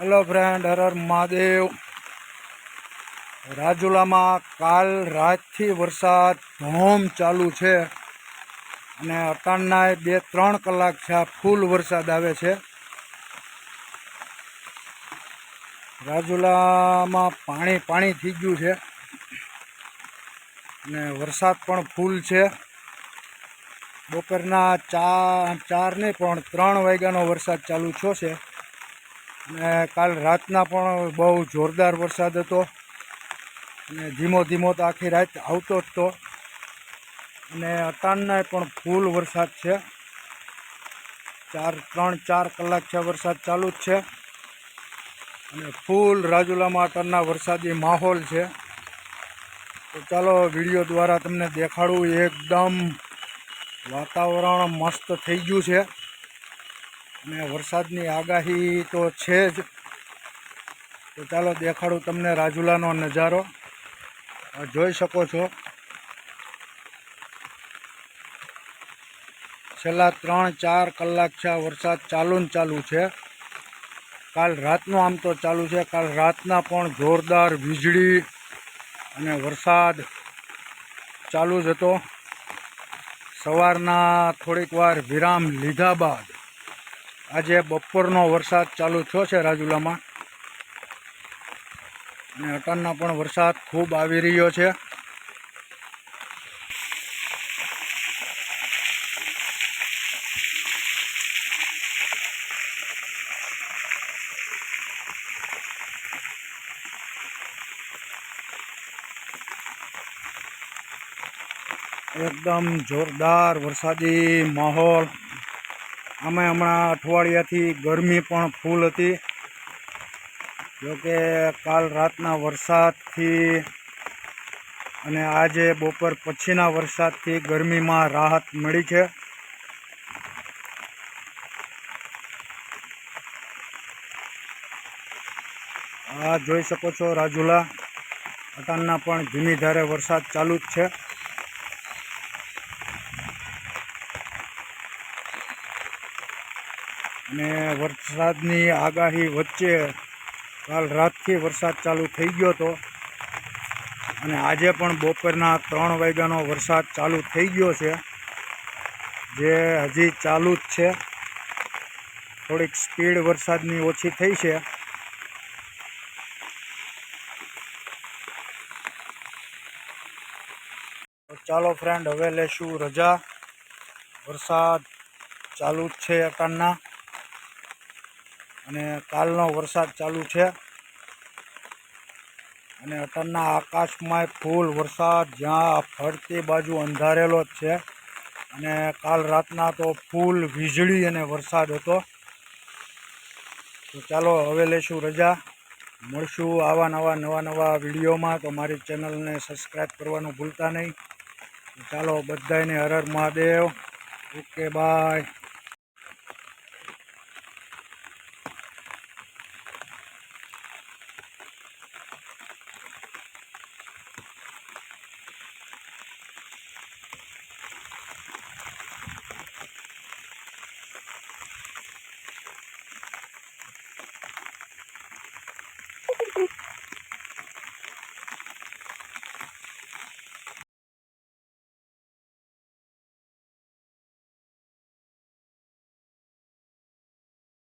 Hello friend, हर हर महादेव। રાજુલામાં કાલ રાતથી વરસાદ ધોમ ચાલુ છે અને અટાણના 2-3 કલાક થયા ફૂલ વરસાદ આવે છે। રાજુલામાં પાણી થઈ ગયું છે અને વરસાદ પણ ફૂલ છે। બપોરના 4 નહીં પણ 3 વાગ્યાનો વરસાદ ચાલુ થયો છે અને કાલ રાતના પણ બહુ જોરદાર વરસાદ હતો અને ધીમો ધીમો તો આખી રાત આવતો જ હતો અને અટાણના પણ ફૂલ વરસાદ છે। 3-4 કલાક છે વરસાદ ચાલુ જ છે અને ફૂલ રાજુલામાં અટાણના વરસાદી માહોલ છે। તો ચાલો વિડીયો દ્વારા તમને દેખાડું। એકદમ વાતાવરણ મસ્ત થઈ ગયું છે અને વરસાદની આગાહી તો છે જ। તો ચાલો દેખાડું તમને રાજુલાનો નજારો। જોઈ શકો છો છેલ્લા 3-4 કલાક છે વરસાદ ચાલુ છે। કાલ રાતનો આમ તો ચાલુ છે, કાલ રાતના પણ જોરદાર વીજળી અને વરસાદ ચાલુ જ હતો। સવારના થોડીક વાર વિરામ લીધા બાદ આજે બપોરનો વરસાદ ચાલુ થયો છે રાજુલામાં અને અટાણના પણ વરસાદ ખૂબ આવી રહ્યો છે। એકદમ જોરદાર વરસાદી માહોલ। આમાં હમણાં અઠવાડિયાથી ગરમી પણ ફૂલ હતી, જોકે કાલ રાતના વરસાદથી અને આજે બપોર પછીના વરસાદથી ગરમીમાં રાહત મળી છે। આ જોઈ શકો છો રાજુલા અટાણના પણ ધીમી ધારે વરસાદ ચાલુ જ છે અને વરસાદની આગાહી વચ્ચે કાલ રાતથી વરસાદ ચાલુ થઈ ગયો હતો અને આજે પણ બપોરના 3 વાગ્યાનો વરસાદ ચાલુ થઈ ગયો છે, જે હજી ચાલુ જ છે। થોડીક સ્પીડ વરસાદની ઓછી થઈ છે। તો ચાલો ફ્રેન્ડ, હવે લેશું રજા। વરસાદ ચાલુ જ છે અટાણના અને કાલનો વરસાદ ચાલુ છે અને અટાણના આકાશમાં ફૂલ વરસાદ, જ્યાં ફરતી બાજુ અંધારેલો જ છે અને કાલ રાતના તો ફૂલ વીજળી અને વરસાદ હતો। તો ચાલો હવે લેશું રજા, મળશું આવા નવા વિડીયોમાં। તો મારી ચેનલને સબસ્ક્રાઈબ કરવાનું ભૂલતા નહીં। ચાલો બધાને હર હર મહાદેવ। Okay, by.